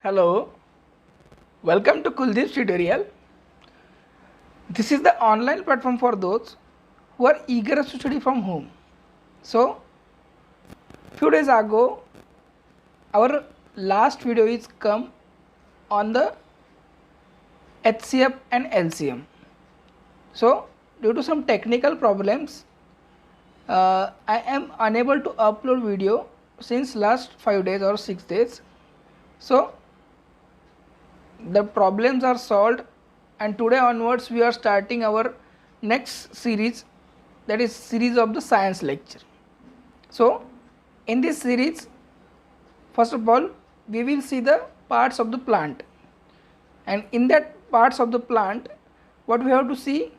Hello, welcome to Kuldeep's tutorial. This is the online platform for those who are eager to study from home. So, few days ago, our last video is come on the HCF and LCM. So, due to some technical problems, I am unable to upload video since last 5 days or 6 days. So, the problems are solved, and today onwards we are starting our next series, that is series of the science lecture. So in this series, first of all we will see the parts of the plant, and in that parts of the plant what we have to see,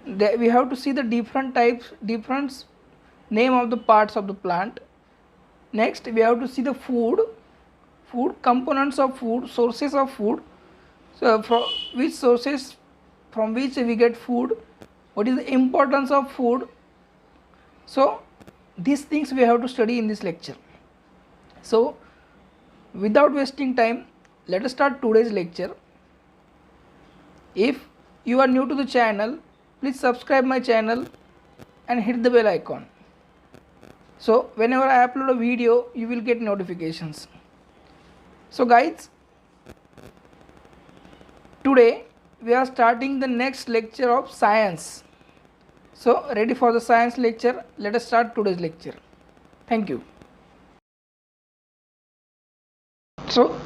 we have to see the different types, different name of the parts of the plant. Next we have to see the food components of food, sources of food, so from which sources, from which we get food, what is the importance of food. So these things we have to study in this lecture. So without wasting time, let us start today's lecture. If you are new to the channel, please subscribe my channel and hit the bell icon, so whenever I upload a video you will get notifications. So guys, today we are starting the next lecture of science. So ready for the science lecture? Let us start today's lecture. Thank you. So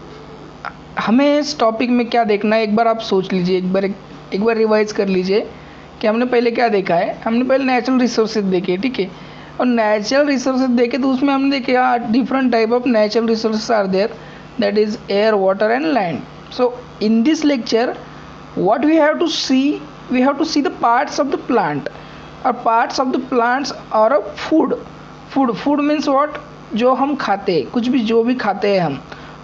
हमें इस topic में क्या देखना है, एक बार आप सोच लीजिए, एक बार रिवाइज कर लीजिए कि हमने पहले क्या देखा है. हमने पहले नेचुरल रिसोर्सेज देखे, ठीक है, और नेचुरल रिसोर्सेज देखे तो उसमें हमने देखे different type of natural resources are there, that is air, water and land. So in this lecture what we have to see, we have to see the parts of the plant, or parts of the plants or a food means what, जो हम खाते हैं, कुछ भी जो भी खाते हैं, हम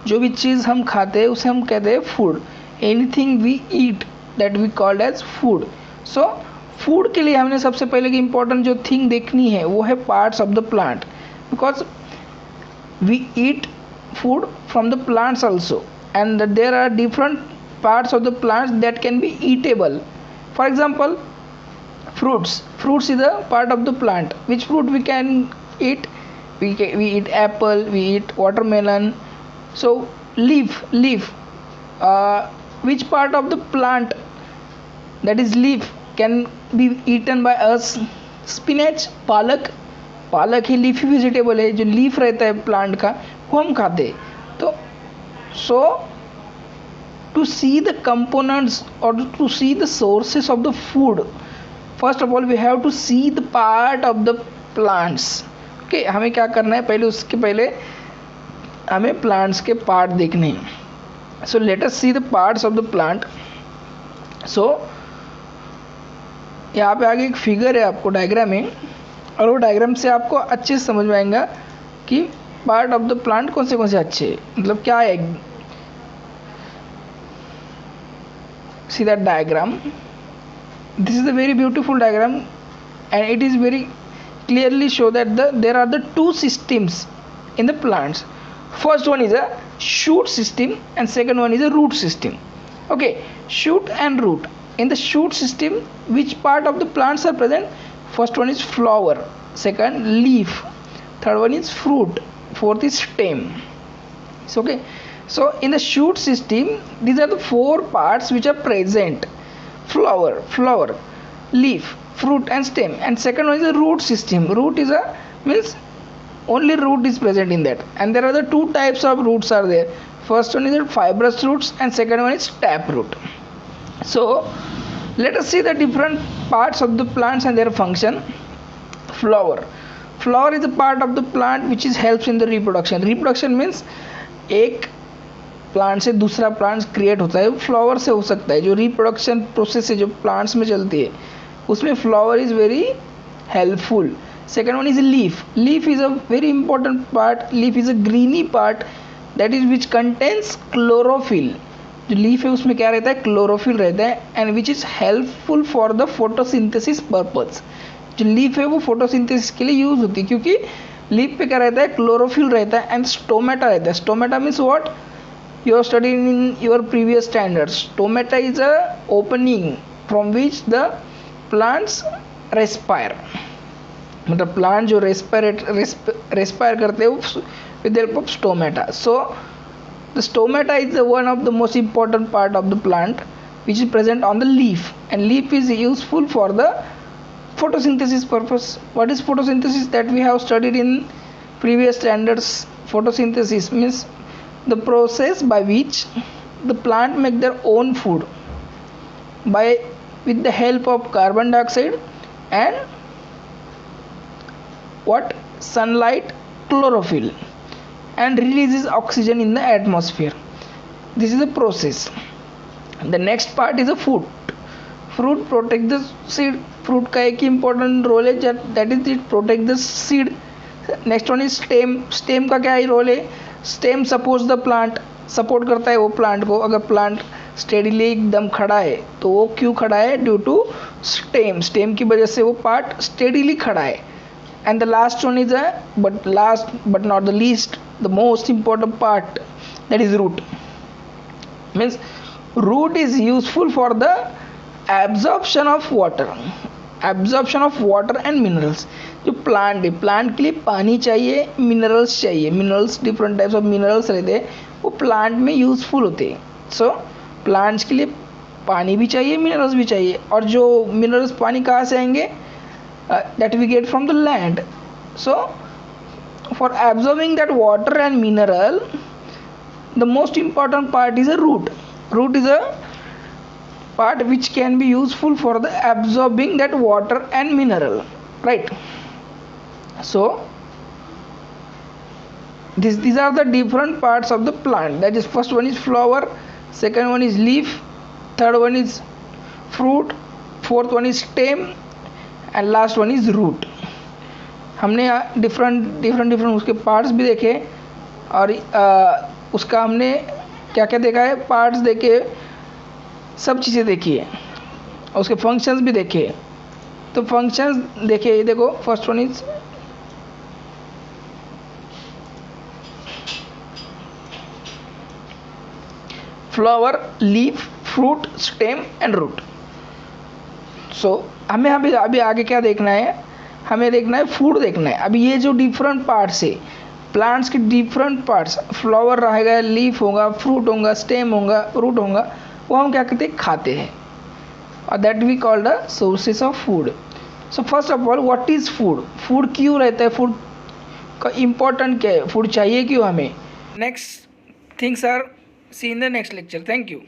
जो भी चीज़ हम खाते हैं उसे हम कहते हैं food. Anything we eat that we called as food. So food के लिए हमने सबसे पहले की इम्पोर्टेंट जो थिंग देखनी है वो है parts of the plant, because we eat food from the plants also, and there are different parts of the plants that can be eatable. For example, fruits is a part of the plant. Which fruit we can eat? We eat apple, we eat watermelon. So leaf, which part of the plant, that is leaf, can be eaten by us? Spinach, पालक ही leafy vegetable है, जो leaf रहता है plant का वो हम खाते हैं. तो so to see the components और to see the sources of the food, first of all we have to see the part of the plants. Okay, हमें क्या करना है, पहले उसके पहले हमें प्लांट्स के पार्ट देखने हैं. So let us see the parts of the plant. So यहाँ पे आगे एक फिगर है आपको डायग्राम में, और वो डायग्राम से आपको अच्छे से समझ में आएगा कि पार्ट ऑफ द प्लांट कौन से अच्छे हैं, मतलब क्या है. See that diagram, this is a very beautiful diagram and it is very clearly show that there are the two systems in the plants. First one is a shoot system and second one is a root system. Okay, shoot and root. In the shoot system, which part of the plants are present? First one is flower, second leaf, third one is fruit, fourth is stem. It's okay. So in the shoot system, these are the four parts which are present: flower, leaf, fruit and stem. And second one is the root system. Root is means only root is present in that, and there are the two types of roots are there. First one is the fibrous roots and second one is tap root. So let us see the different parts of the plants and their function. Flower is a part of the plant which is helps in the reproduction means एक plant से दूसरा plant create होता है, flower से हो सकता है. जो रिप्रोडक्शन प्रोसेस है जो प्लांट्स में चलती है उसमें flower is very helpful. Second one is leaf is a very important part. Leaf is a greeny part that is which contains chlorophyll. जो लीफ है उसमें क्या रहता है, क्लोरोफिल रहता है, and which is helpful for the photosynthesis purpose. जो leaf है वो फोटोसिंथेसिस के लिए यूज होती है, क्योंकि लीफ पे क्या रहता है, क्लोरोफिल रहता है एंड स्टोमेटा रहता है. Stomata means what, you have studied in your previous standards. Stomata is a opening from which the plants respire. मतलब प्लांट जो रेस्पायर करते हैं with the help of stomata. So the stomata is the one of the most important part of the plant which is present on the leaf, and leaf is useful for the photosynthesis purpose. What is photosynthesis? That we have studied in previous standards. Photosynthesis means the process by which the plant make their own food by with the help of carbon dioxide and what sunlight, chlorophyll, and releases oxygen in the atmosphere. This is the process. The next part is a fruit. Fruit protect the seed. Fruit का एक important role है, that is it protect the seed. Next one is stem. Stem का क्या role है? Stem supports the plant. Support करता है वो plant को. अगर प्लांट स्टेडीली एकदम खड़ा है तो वो क्यों खड़ा है? Due to stem. स्टेम की वजह से वो पार्ट स्टेडीली खड़ा है. And the last one is last but not the least, the most important part, that is root. Means root is useful for the absorption of water and minerals. जो plant है, plant के लिए पानी चाहिए, minerals चाहिए. Minerals different types of minerals रहते हैं, वो प्लांट में यूजफुल होते हैं. सो प्लांट्स के लिए पानी भी चाहिए, मिनरल्स भी चाहिए. और जो मिनरल्स पानी कहाँ से आएंगे? That we get from the land. So for absorbing that water and mineral, the most important part is a root. Root is a part which can be useful for the absorbing that water and mineral, right? So these are the different parts of the plant. That is, first one is flower, second one is leaf, third one is fruit, fourth one is stem, and last one is root. हमने different उसके parts भी देखे और उसका हमने क्या क्या देखा है, पार्ट्स देखे, सब चीज़ें देखी है और उसके फंक्शंस भी देखे. तो फंक्शंस देखे, ये देखो, first one is flower, leaf, fruit, stem and root. So हमें अभी आगे क्या देखना है? हमें देखना है फूड देखना है. अभी ये जो डिफरेंट पार्ट्स है, प्लांट्स के डिफरेंट पार्ट्स, फ्लावर रहेगा, लीफ होगा, फ्रूट होगा, स्टेम होगा, रूट होगा, वो हम क्या कहते हैं? खाते हैं. और that we called the sources of food. So first of all, what is food? Food क्यों रहता है? फूड का इम्पोर्टेंट क्या है? फूड चाहिए क्यों हमें? Next things are see in the next lecture. Thank you.